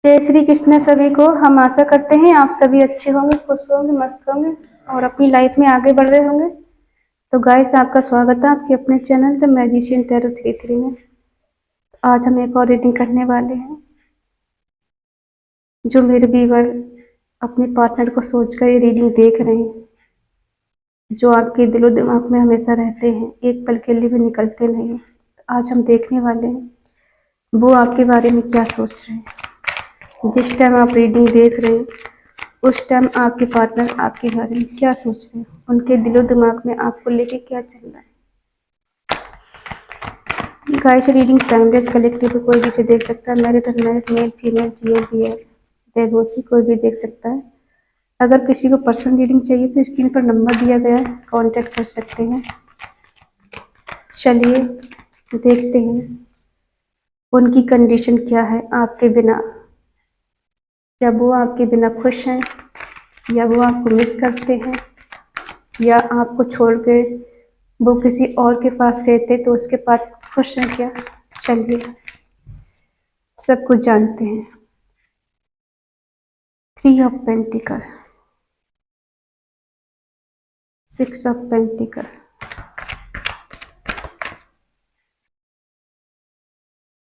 जय श्री कृष्ण सभी को। हम आशा करते हैं आप सभी अच्छे होंगे, खुश होंगे, मस्त होंगे और अपनी लाइफ में आगे बढ़ रहे होंगे। तो गाइस, आपका स्वागत है आपके अपने चैनल द मैजिशियन टैरो 33 में। आज हम एक और रीडिंग करने वाले हैं। जो मेरे व्यूअर अपने पार्टनर को सोचकर ये रीडिंग देख रहे हैं, जो आपके दिलो दिमाग में हमेशा रहते हैं, एक पल के लिए भी निकलते नहीं हैं, आज हम देखने वाले हैं वो आपके बारे में क्या सोच रहे हैं। जिस टाइम आप रीडिंग देख रहे हैं उस टाइम आपके पार्टनर आपके बारे में क्या सोच रहे हैं, उनके दिलो दिमाग में आपको लेके क्या चल रहा है। गाइस, रीडिंग टाइमलेस कलेक्टिव, कोई भी इसे देख सकता है। Married unmarried, male female, GL BL, divorcee, कोई भी देख सकता है। अगर किसी को पर्सनल रीडिंग चाहिए तो स्क्रीन पर नंबर दिया गया है, कांटेक्ट कर सकते हैं। चलिए देखते हैं उनकी कंडीशन क्या है आपके बिना। क्या वो आपके बिना खुश हैं, या वो आपको मिस करते हैं, या आपको छोड़ के वो किसी और के पास रहते तो उसके पास खुश हैं क्या। चलिए सब कुछ जानते हैं। 3 of pentacle, 6 of pentacle,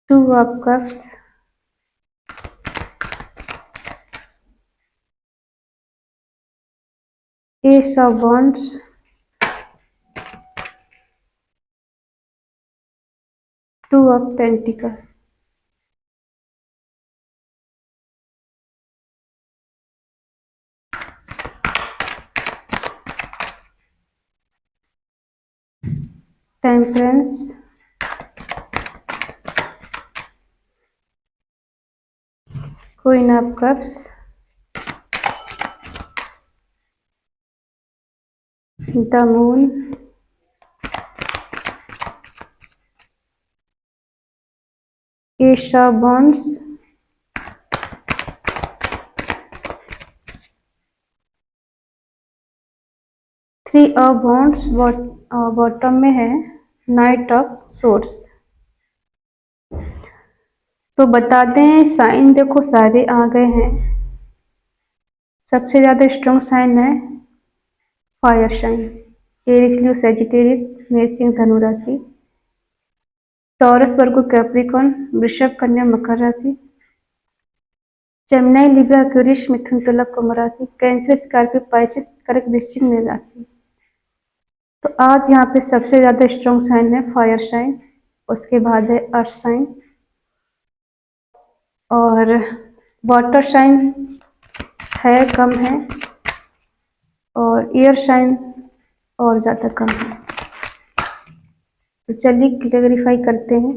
2 of cups, S of wands, 2 of pentacle. Temperance, queen of cups, the moon, S of wands, three of wands, bottom में है नाइट ऑफ सोर्स। तो बताते हैं साइन, देखो सारे आ गए हैं। सबसे ज्यादा स्ट्रॉन्ग साइन है fire sign, Aries Leo Sagittarius, मेष सिंह धनु राशि, टॉरस वर्गो कैप्रिकॉर्न, वृषभ कन्या मकर राशि, जेमिनी लिब्रा एक्वेरियस मिथुन तुला कुंभ राशि, कैंसर स्कॉर्पियो पाइसेस कर्क वृश्चिक मीन राशि। तो आज यहाँ पे सबसे ज्यादा स्ट्रॉन्ग साइन है फायर साइन, उसके बाद है अर्थ साइन, और वाटर साइन है कम है, और एयर साइन और ज़्यादा कम है। तो चलिए क्लैरिफाई करते हैं।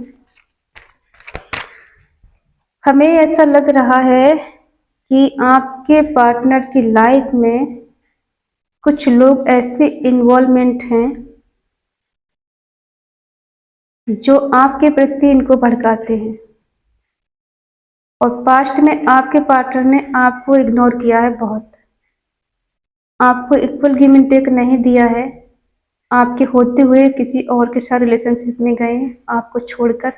हमें ऐसा लग रहा है कि आपके पार्टनर की लाइफ में कुछ लोग ऐसे इन्वॉल्वमेंट हैं जो आपके प्रति इनको भड़काते हैं, और पास्ट में आपके पार्टनर ने आपको इग्नोर किया है, बहुत आपको इक्वल गिव एंड टेक नहीं दिया है। आपके होते हुए किसी और के साथ रिलेशनशिप में गए आपको छोड़कर।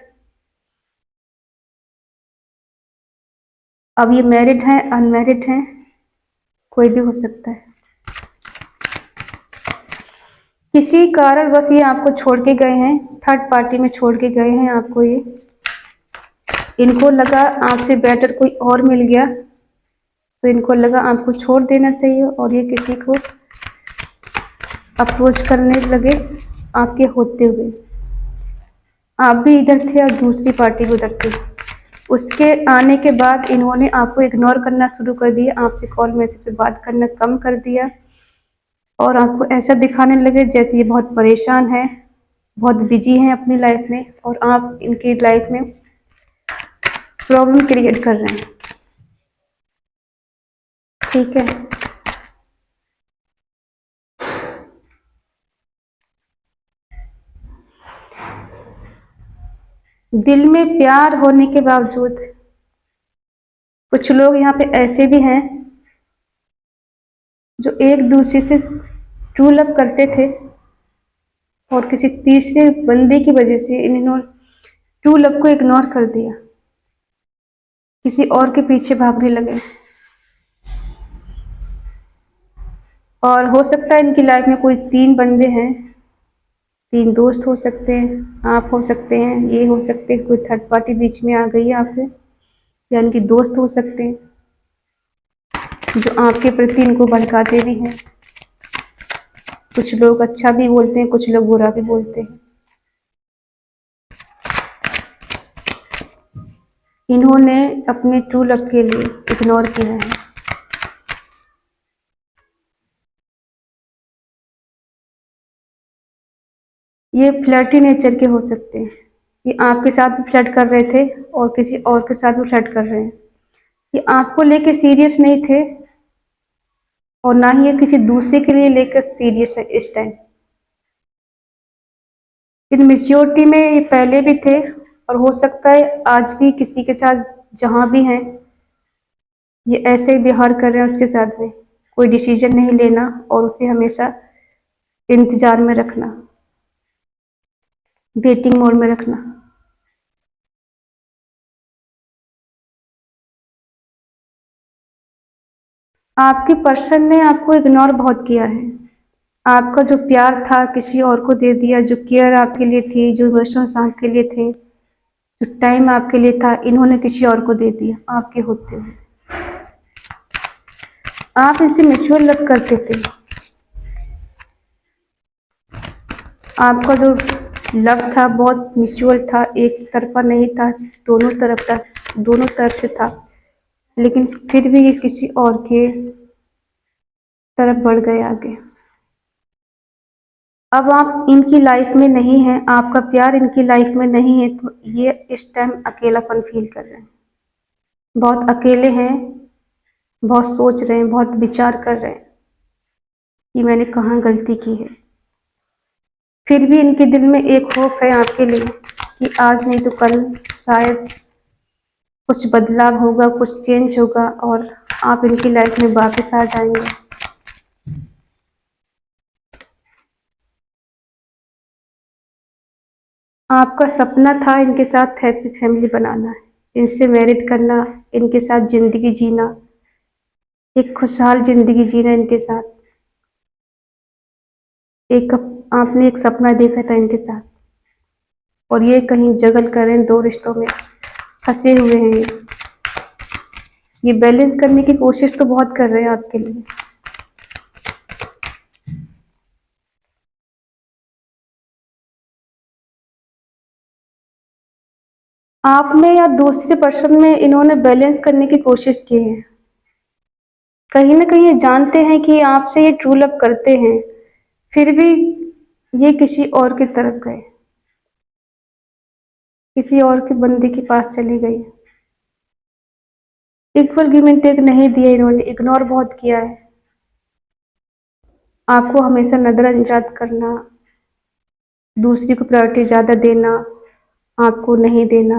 अब ये मैरिड हैं, अनमैरिड हैं, कोई भी हो सकता है। किसी कारण बस ये आपको छोड़ के गए हैं, थर्ड पार्टी में छोड़ के गए हैं आपको। ये इनको लगा आपसे बेटर कोई और मिल गया, तो इनको लगा आपको छोड़ देना चाहिए, और ये किसी को अप्रोच करने लगे आपके होते हुए। आप भी इधर थे और दूसरी पार्टी भी उधर थी। उसके आने के बाद इन्होंने आपको इग्नोर करना शुरू कर दिया, आपसे कॉल मैसेज पे बात करना कम कर दिया, और आपको ऐसा दिखाने लगे जैसे ये बहुत परेशान है, बहुत बिजी हैं अपनी लाइफ में, और आप इनकी लाइफ में प्रॉब्लम क्रिएट कर रहे हैं। ठीक है, दिल में प्यार होने के बावजूद कुछ लोग यहाँ पे ऐसे भी हैं जो एक दूसरे से ट्रू लव करते थे, और किसी तीसरे बंदे की वजह से इन्होंने ट्रू लव को इग्नोर कर दिया। किसी और के पीछे भागने लगे। और हो सकता है इनकी लाइफ में कोई 3 बंदे हैं, 3 दोस्त हो सकते हैं, आप हो सकते हैं, ये हो सकते हैं कोई थर्ड पार्टी बीच में आ गई है आपके, या इनकी दोस्त हो सकते हैं जो आपके प्रति इनको भड़काते भी हैं। कुछ लोग अच्छा भी बोलते हैं, कुछ लोग बुरा भी बोलते हैं। इन्होंने अपने ट्रू लव के लिए इग्नोर किया है। ये फ्लर्टी नेचर के हो सकते हैं, ये आपके साथ भी फ्लर्ट कर रहे थे और किसी और के साथ भी फ्लर्ट कर रहे हैं। ये आपको लेके सीरियस नहीं थे और ना ही ये किसी दूसरे के लिए लेकर सीरियस है इस टाइम। इन मेच्योरिटी में ये पहले भी थे और हो सकता है आज भी किसी के साथ जहाँ भी हैं ये ऐसे ही व्यवहार कर रहे हैं उसके साथ में। कोई डिसीजन नहीं लेना और उसे हमेशा इंतजार में रखना, वेटिंग मोड में रखना। आपके पर्सन ने आपको इग्नोर बहुत किया है। आपका जो प्यार था किसी और को दे दिया, जो केयर आपके लिए थी, जो इमोशंस आपके लिए थे, जो टाइम आपके लिए था, इन्होंने किसी और को दे दिया आपके होते हुए। आप इनसे म्यूचुअल लव करते थे। आपका जो लव था बहुत म्यूचुअल था, एक तरफा नहीं था, दोनों तरफ था, दोनों तरफ से था। लेकिन फिर भी ये किसी और के तरफ बढ़ गए आगे। अब आप इनकी लाइफ में नहीं हैं, आपका प्यार इनकी लाइफ में नहीं है, तो ये इस टाइम अकेलापन फील कर रहे हैं, बहुत अकेले हैं, बहुत सोच रहे हैं, बहुत विचार कर रहे हैं कि मैंने कहाँ गलती की है। फिर भी इनके दिल में एक होप है आपके लिए कि आज नहीं तो कल शायद कुछ बदलाव होगा, कुछ चेंज होगा और आप इनकी लाइफ में वापस आ जाएंगे। आपका सपना था इनके साथ हैप्पी फैमिली बनाना, इनसे मैरिड करना, इनके साथ जिंदगी जीना, एक खुशहाल जिंदगी जीना इनके साथ। एक आपने एक सपना देखा था इनके साथ और ये कहीं जगल करें, 2 रिश्तों में फंसे हुए हैं। ये बैलेंस करने की कोशिश तो बहुत कर रहे हैं आपके लिए। आप में या दूसरे पर्सन में इन्होंने बैलेंस करने की कोशिश की है। कहीं ना कहीं ये जानते हैं कि आपसे ये ट्रू लव करते हैं, फिर भी ये किसी और की तरफ गए, किसी और के बंदे के पास चली गई। इक्वल गिव एंड टेक नहीं दिया इन्होंने, इग्नोर बहुत किया है। आपको हमेशा नजरअंदाज करना, दूसरी को प्रायोरिटी ज़्यादा देना, आपको नहीं देना,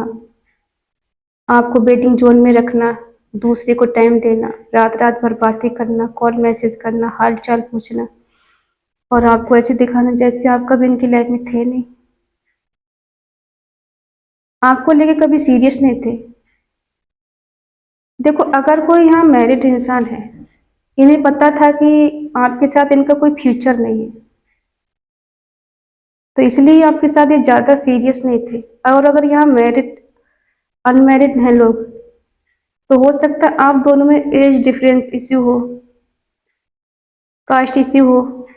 आपको वेटिंग जोन में रखना, दूसरे को टाइम देना, रात रात भर बातें करना, कॉल मैसेज करना, हाल चाल पूछना और आपको ऐसे दिखाना जैसे आप कभी इनकी लाइफ में थे नहीं, आपको लेके कभी सीरियस नहीं थे। देखो अगर कोई यहाँ मैरिड इंसान है, इन्हें पता था कि आपके साथ इनका कोई फ्यूचर नहीं है, तो इसलिए आपके साथ ये ज़्यादा सीरियस नहीं थे। और अगर यहाँ मैरिड अनमैरिड हैं लोग, तो हो सकता है आप दोनों में एज डिफरेंस इश्यू हो, कास्ट इश्यू हो,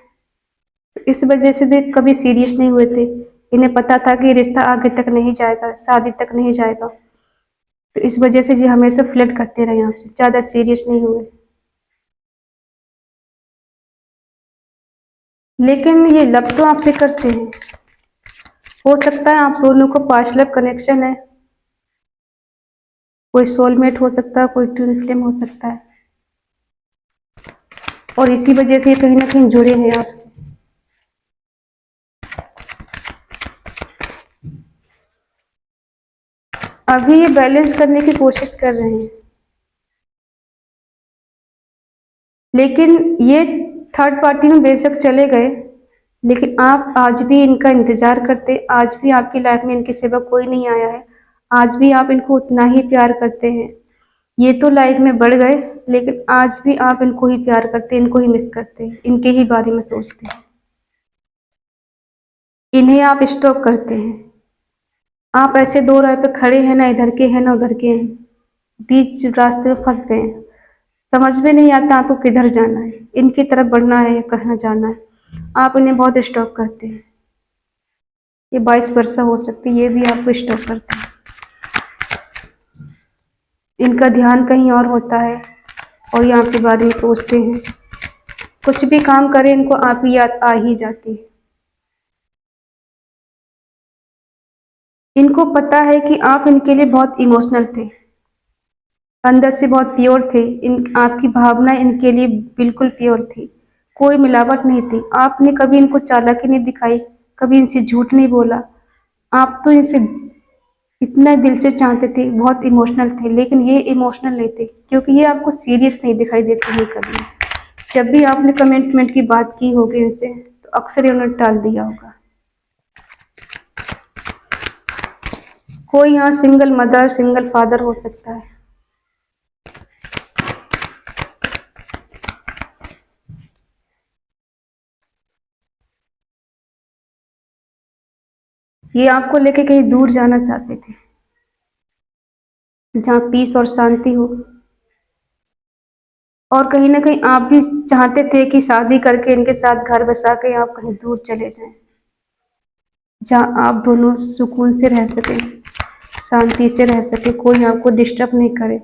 इस वजह से भी कभी सीरियस नहीं हुए थे। इन्हें पता था कि रिश्ता आगे तक नहीं जाएगा, शादी तक नहीं जाएगा, तो इस वजह से ये हमेशा फ्लर्ट करते रहे आपसे, ज़्यादा सीरियस नहीं हुए। लेकिन ये लव तो आपसे करते हैं। हो सकता है आप दोनों को पास्ट लव कनेक्शन है, कोई सोलमेट हो सकता है, कोई ट्विन फ्लेम हो सकता है और इसी वजह से ये कहीं ना कहीं जुड़े हैं आपसे। अभी ये बैलेंस करने की कोशिश कर रहे हैं, लेकिन ये थर्ड पार्टी में बेशक चले गए, लेकिन आप आज भी इनका इंतजार करते, आज भी आपकी लाइफ में इनके सिवा कोई नहीं आया है, आज भी आप इनको उतना ही प्यार करते हैं, ये तो लाइफ में बढ़ गए, लेकिन आज भी आप इनको ही प्यार करते हैं, इनको ही मिस करते हैं, इनके ही बारे में सोचते हैं, इन्हें आप स्टॉक करते हैं। आप ऐसे दो राह पे खड़े हैं, ना इधर के हैं ना उधर के हैं, बीच रास्ते में फंस गए हैं। समझ में नहीं आता आपको किधर जाना है, इनकी तरफ बढ़ना है या कहाँ जाना है। आप इन्हें बहुत स्टॉक करते हैं। ये 22 वर्षा हो सकती है, ये भी आपको स्टॉक करते हैं। इनका ध्यान कहीं और होता है और ये आपके बारे में सोचते हैं। कुछ भी काम करें, इनको आप ही याद आ ही जाती है। इनको पता है कि आप इनके लिए बहुत इमोशनल थे, अंदर से बहुत प्योर थे। इन आपकी भावना इनके लिए बिल्कुल प्योर थी, कोई मिलावट नहीं थी। आपने कभी इनको चालाकी नहीं दिखाई, कभी इनसे झूठ नहीं बोला। आप तो इनसे इतना दिल से चाहते थे, बहुत इमोशनल थे, लेकिन ये इमोशनल नहीं थे, क्योंकि ये आपको सीरियस नहीं दिखाई देते हैं कभी। जब भी आपने कमिटमेंट की बात की होगी इनसे, तो अक्सर इन्होंने टाल दिया होगा। कोई यहाँ सिंगल मदर, सिंगल फादर हो सकता है। ये आपको लेके कहीं दूर जाना चाहते थे, जहाँ पीस और शांति हो। और कहीं ना कहीं आप भी चाहते थे कि शादी करके इनके साथ घर बसा के आप कहीं दूर चले जाएं, जहाँ आप दोनों सुकून से रह सकें, शांति से रह सके, कोई आपको डिस्टर्ब नहीं करे,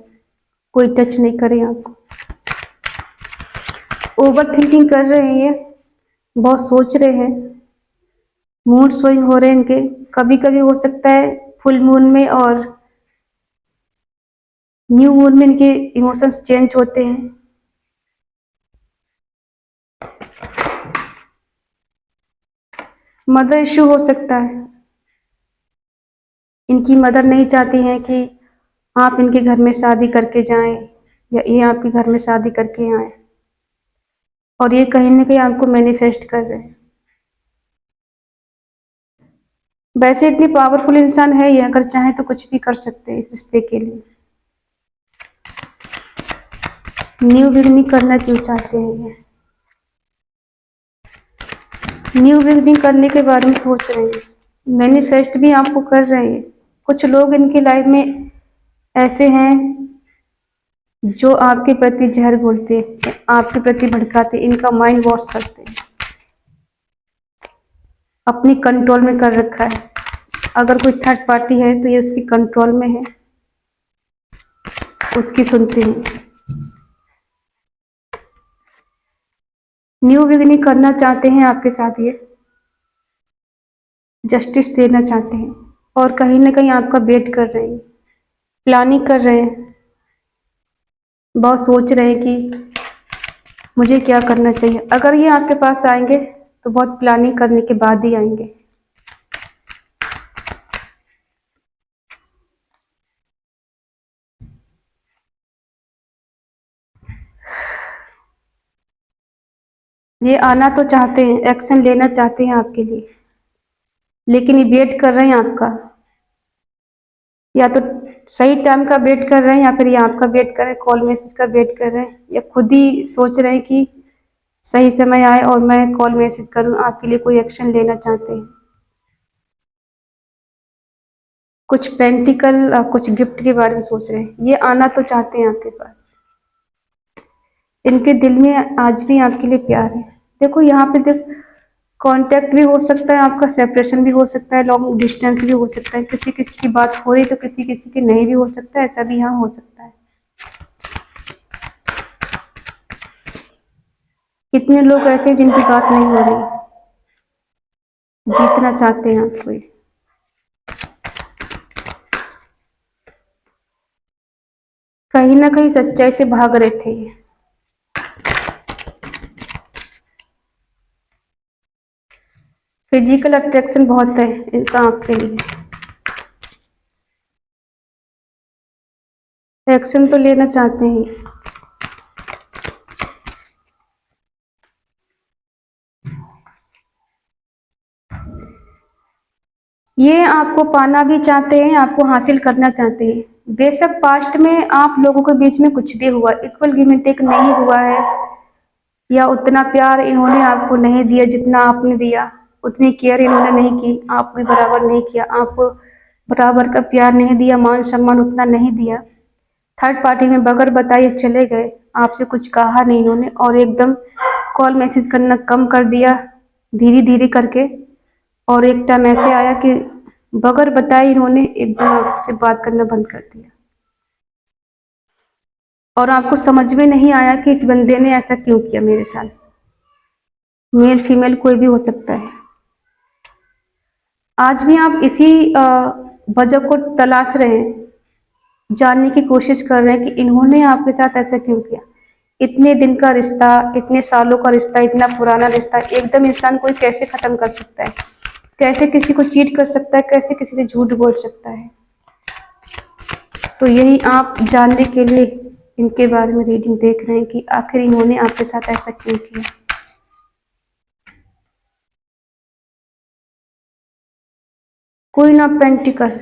कोई टच नहीं करे आपको। ओवर थिंकिंग कर रहे हैं ये, बहुत सोच रहे हैं, मूड स्विंग हो रहे हैं इनके। कभी कभी हो सकता है फुल मून में और न्यू मून में इनके इमोशंस चेंज होते हैं। मदर इश्यू हो सकता है, इनकी मदर नहीं चाहती हैं कि आप इनके घर में शादी करके जाएं या ये आपके घर में शादी करके आए, और ये कहीं ना कहीं आपको मैनिफेस्ट कर रहे हैं। वैसे इतनी पावरफुल इंसान है ये, अगर चाहे तो कुछ भी कर सकते हैं इस रिश्ते के लिए। न्यू बिगनिंग करना क्यों चाहते हैं ये? न्यू बिगनिंग करने के बारे में सोच रहे हैं, मैनिफेस्ट भी आपको कर रहे हैं। कुछ लोग इनकी लाइफ में ऐसे हैं जो आपके प्रति जहर घोलते हैं, आपके प्रति भड़काते, इनका माइंड वॉश करते हैं, अपनी कंट्रोल में कर रखा है। अगर कोई थर्ड पार्टी है तो ये उसकी कंट्रोल में है, उसकी सुनते हैं। न्यू बिगिनिंग करना चाहते हैं आपके साथ ये, जस्टिस देना चाहते हैं, और कहीं ना कहीं आपका वेट कर रहे हैं, प्लानिंग कर रहे हैं, बहुत सोच रहे हैं कि मुझे क्या करना चाहिए। अगर ये आपके पास आएंगे तो बहुत प्लानिंग करने के बाद ही आएंगे। ये आना तो चाहते हैं, एक्शन लेना चाहते हैं आपके लिए, लेकिन ये वेट कर रहे हैं आपका। या तो सही टाइम का वेट कर रहे हैं, या फिर ये आपका वेट कर रहे हैं, कॉल मैसेज का वेट कर रहे हैं, या खुद ही सोच रहे हैं कि सही समय आए और मैं कॉल मैसेज करूं, आपके लिए कोई एक्शन लेना चाहते हैं। कुछ प्रैक्टिकल, कुछ गिफ्ट के बारे में सोच रहे हैं। ये आना तो चाहते हैं आपके पास, इनके दिल में आज भी आपके लिए प्यार है। देखो यहाँ पे देख, कांटेक्ट भी हो सकता है आपका, सेपरेशन भी हो सकता है, लॉन्ग डिस्टेंस भी हो सकता है, किसी किसी की बात हो रही तो किसी किसी की नहीं भी हो सकता है, ऐसा भी यहाँ हो सकता है। कितने लोग ऐसे हैं जिनकी बात नहीं हो रही, जीतना चाहते हैं आपको ये। कहीं ना कहीं सच्चाई से भाग रहे थे ये। फिजिकल अट्रैक्शन बहुत है इनका आपके लिए, एक्शन तो लेना चाहते हैं। ये आपको पाना भी चाहते हैं, आपको हासिल करना चाहते हैं, बेशक पास्ट में आप लोगों के बीच में कुछ भी हुआ, इक्वल गिव एंड टेक नहीं हुआ है, या उतना प्यार इन्होंने आपको नहीं दिया जितना आपने दिया, उतनी केयर इन्होंने नहीं की, आप भी बराबर नहीं किया, आपको बराबर का प्यार नहीं दिया, मान सम्मान उतना नहीं दिया। थर्ड पार्टी में बगैर बताए चले गए, आपसे कुछ कहा नहीं इन्होंने, और एकदम कॉल मैसेज करना कम कर दिया धीरे धीरे करके। और एक टाइम ऐसे आया कि बगैर बताए इन्होंने एकदम आपसे बात करना बंद कर दिया, और आपको समझ में नहीं आया कि इस बंदे ने ऐसा क्यों किया मेरे साथ। मेल फीमेल कोई भी हो सकता है। आज भी आप इसी वजह को तलाश रहे हैं, जानने की कोशिश कर रहे हैं कि इन्होंने आपके साथ ऐसा क्यों किया। इतने दिन का रिश्ता, इतने सालों का रिश्ता, इतना पुराना रिश्ता एकदम इंसान कोई कैसे खत्म कर सकता है, कैसे किसी को चीट कर सकता है, कैसे किसी से झूठ बोल सकता है। तो यही आप जानने के लिए इनके बारे में रीडिंग देख रहे हैं कि आखिर इन्होंने आपके साथ ऐसा क्यों किया। क्वीन ऑफ पेंटिकल,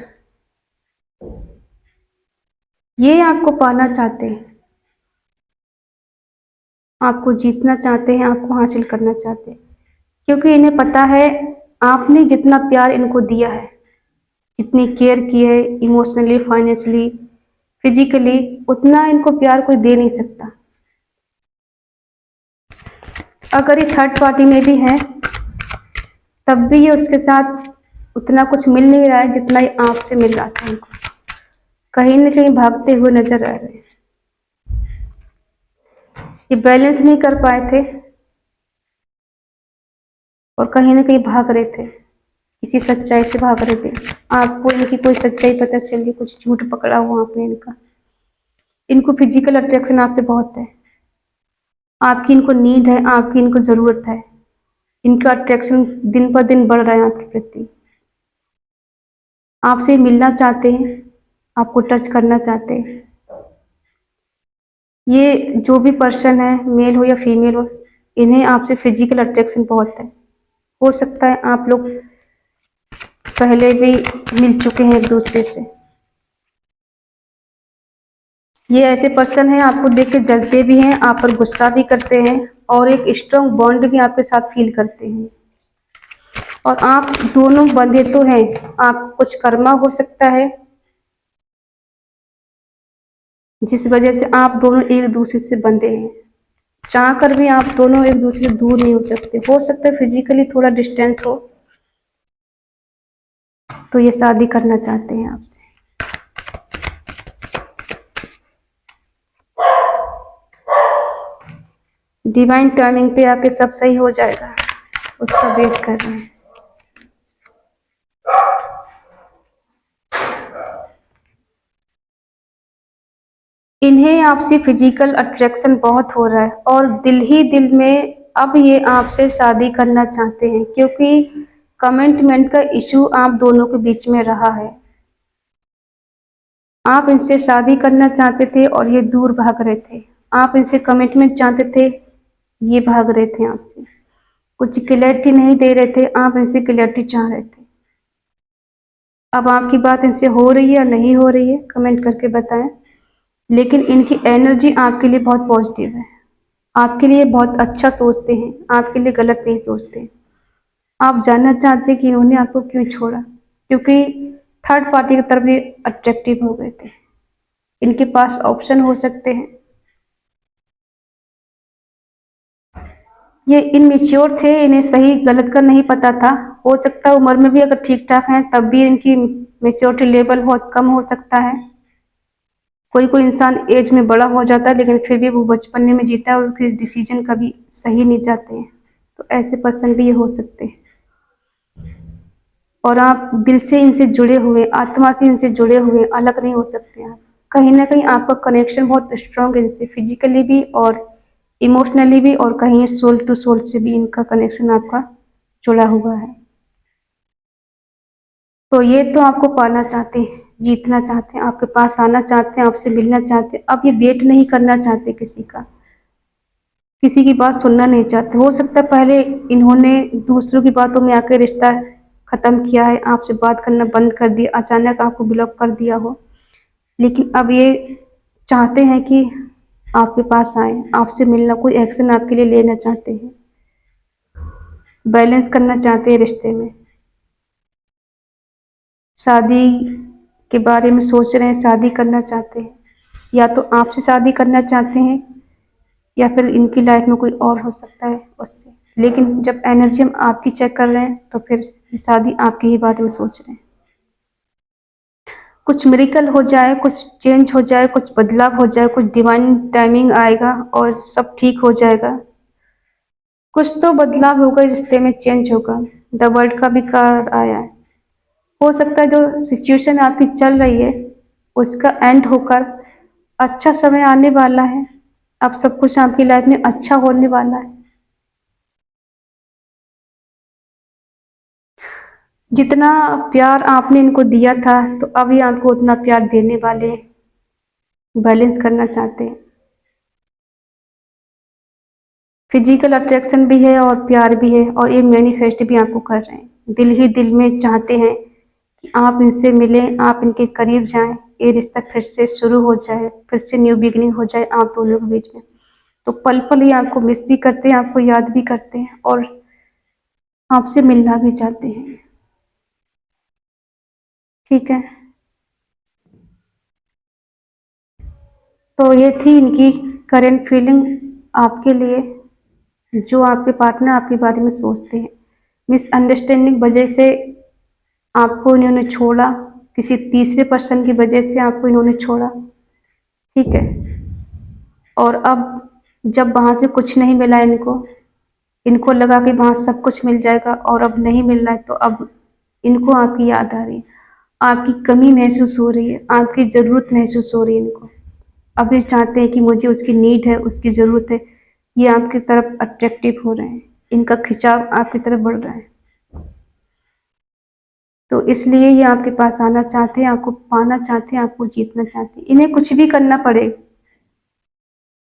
ये आपको पाना चाहते हैं, आपको जीतना चाहते हैं, आपको हासिल करना चाहते हैं, क्योंकि इन्हें पता है आपने जितना प्यार इनको दिया है, जितनी केयर की है इमोशनली, फाइनेंशियली, फिजिकली, उतना इनको प्यार कोई दे नहीं सकता। अगर ये थर्ड पार्टी में भी है तब भी ये उसके साथ उतना कुछ मिल नहीं रहा है जितना ये आपसे मिल रहा था। इनको कहीं ना कहीं भागते हुए नजर आ रहे हैं, ये बैलेंस नहीं कर पाए थे और कहीं ना कहीं भाग रहे थे, किसी सच्चाई से भाग रहे थे। आपको इनकी कोई सच्चाई पता चली, कुछ झूठ पकड़ा हुआ आपने इनका। इनको फिजिकल अट्रैक्शन आपसे बहुत है, आपकी इनको नीड है, आपकी इनको जरूरत है, इनका अट्रैक्शन दिन पर दिन बढ़ रहा है आपके प्रति। आपसे मिलना चाहते हैं, आपको टच करना चाहते हैं। ये जो भी पर्सन है, मेल हो या फीमेल हो, इन्हें आपसे फिजिकल अट्रैक्शन बहुत है। हो सकता है आप लोग पहले भी मिल चुके हैं एक दूसरे से। ये ऐसे पर्सन है आपको देख के जलते भी हैं, आप पर गुस्सा भी करते हैं, और एक स्ट्रॉन्ग बॉन्ड भी आपके साथ फील करते हैं। और आप दोनों बंधे तो हैं, आप कुछ कर्मा हो सकता है जिस वजह से आप दोनों एक दूसरे से बंधे हैं। चाह कर भी आप दोनों एक दूसरे से दूर नहीं हो सकते। हो सकता है फिजिकली थोड़ा डिस्टेंस हो, तो ये शादी करना चाहते हैं आपसे। डिवाइन टाइमिंग पे आके सब सही हो जाएगा, उसका वेट कर रहे हैं। इन्हें आपसे फिजिकल अट्रैक्शन बहुत हो रहा है और दिल ही दिल में अब ये आपसे शादी करना चाहते हैं, क्योंकि कमिटमेंट का इशू आप दोनों के बीच में रहा है। आप इनसे शादी करना चाहते थे और ये दूर भाग रहे थे। आप इनसे कमिटमेंट चाहते थे, ये भाग रहे थे आपसे। कुछ क्लैरिटी नहीं दे रहे थे, आप इनसे क्लैरिटी चाह रहे थे। अब आपकी बात इनसे हो रही है या नहीं हो रही है, कमेंट करके बताएं। लेकिन इनकी एनर्जी आपके लिए बहुत पॉजिटिव है, आपके लिए बहुत अच्छा सोचते हैं, आपके लिए गलत नहीं सोचते। आप जानना चाहते हैं कि इन्होंने आपको क्यों छोड़ा, क्योंकि थर्ड पार्टी की तरफ ये अट्रैक्टिव हो गए थे। इनके पास ऑप्शन हो सकते हैं, ये इनमेच्योर थे, इन्हें सही गलत का नहीं पता था। हो सकता है उम्र में भी अगर ठीक ठाक हैं तब भी इनकी मेच्योरिटी लेवल बहुत कम हो सकता है। कोई कोई इंसान एज में बड़ा हो जाता है लेकिन फिर भी वो बचपने में जीता है और उसके डिसीजन कभी सही नहीं जाते हैं। तो ऐसे पर्सन भी ये हो सकते हैं। और आप दिल से इनसे जुड़े हुए, आत्मा से इनसे जुड़े हुए, अलग नहीं हो सकते आप। कहीं ना कहीं आपका कनेक्शन बहुत स्ट्रांग है इनसे, फिजिकली भी और इमोशनली भी, और कहीं सोल टू सोल से भी इनका कनेक्शन आपका जुड़ा हुआ है। तो ये तो आपको पाना चाहते हैं, जीतना चाहते हैं, आपके पास आना चाहते हैं, आपसे मिलना चाहते हैं। अब ये वेट नहीं करना चाहते किसी का, किसी की बात सुनना नहीं चाहते। हो सकता है पहले इन्होंने दूसरों की बातों में आकर रिश्ता खत्म किया है, आपसे बात करना बंद कर दिया, अचानक आपको ब्लॉक कर दिया हो। लेकिन अब ये चाहते हैं कि आपके पास आए, आपसे मिलना, कोई एक्शन आपके लिए लेना चाहते हैं, बैलेंस करना चाहते हैं रिश्ते में, शादी के बारे में सोच रहे हैं, शादी करना चाहते हैं, या तो आपसे शादी करना चाहते हैं या फिर इनकी लाइफ में कोई और हो सकता है उससे। लेकिन जब एनर्जी हम आपकी चेक कर रहे हैं तो फिर ये शादी आपके ही बारे में सोच रहे हैं। कुछ मिरेकल हो जाए, कुछ चेंज हो जाए, कुछ बदलाव हो जाए, कुछ डिवाइन टाइमिंग आएगा और सब ठीक हो जाएगा। कुछ तो बदलाव होगा, रिश्ते में चेंज होगा। द वर्ल्ड का भी कार्ड आया है। हो सकता है जो सिचुएशन आपकी चल रही है उसका एंड होकर अच्छा समय आने वाला है। अब सब कुछ आपकी लाइफ में अच्छा होने वाला है। जितना प्यार आपने इनको दिया था तो अभी आपको उतना प्यार देने वाले हैं, बैलेंस करना चाहते हैं। फिजिकल अट्रैक्शन भी है और प्यार भी है और ये मैनिफेस्ट भी आपको कर रहे हैं। दिल ही दिल में चाहते हैं कि आप इनसे मिलें, आप इनके करीब जाएं, ये रिश्ता फिर से शुरू हो जाए, फिर से न्यू बिगिनिंग हो जाए आप दोनों के बीच में। तो पल पल ही आपको मिस भी करते हैं, आपको याद भी करते हैं और आपसे मिलना भी चाहते हैं। ठीक है, तो ये थी इनकी करेंट फीलिंग आपके लिए। जो आपके पार्टनर आपके बारे में सोचते हैं, मिसअंडरस्टैंडिंग वजह से आपको इन्होंने छोड़ा, किसी तीसरे पर्सन की वजह से आपको इन्होंने छोड़ा। ठीक है, और अब जब वहां से कुछ नहीं मिला इनको, इनको लगा कि वहां सब कुछ मिल जाएगा और अब नहीं मिल रहा है, तो अब इनको आपकी याद आ रही है, आपकी कमी महसूस हो रही है, आपकी ज़रूरत महसूस हो रही है इनको। अब ये चाहते हैं कि मुझे उसकी नीड है, उसकी ज़रूरत है। ये आपकी तरफ अट्रैक्टिव हो रहे हैं, इनका खिंचाव आपकी तरफ बढ़ रहा है। तो इसलिए ये आपके पास आना चाहते हैं, आपको पाना चाहते हैं, आपको जीतना चाहते हैं। इन्हें कुछ भी करना पड़े,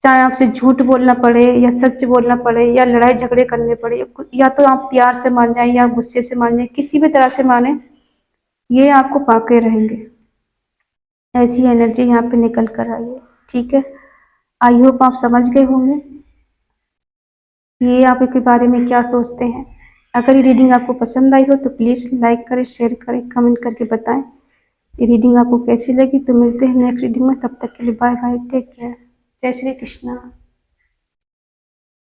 चाहे आपसे झूठ बोलना पड़े या सच बोलना पड़े या लड़ाई झगड़े करने पड़े, या तो आप प्यार से मान जाएं या गुस्से से मान जाएं, किसी भी तरह से माने, ये आपको पाके रहेंगे। ऐसी एनर्जी यहाँ पे निकल कर आई है। ठीक है, आई होप आप समझ गए होंगे ये आपके बारे में क्या सोचते हैं। अगर ये रीडिंग आपको पसंद आई हो तो प्लीज़ लाइक करें, शेयर करें, कमेंट करके बताएं ये रीडिंग आपको कैसी लगी। तो मिलते हैं नेक्स्ट रीडिंग में, तब तक के लिए बाय बाय, टेक केयर, जय श्री कृष्णा।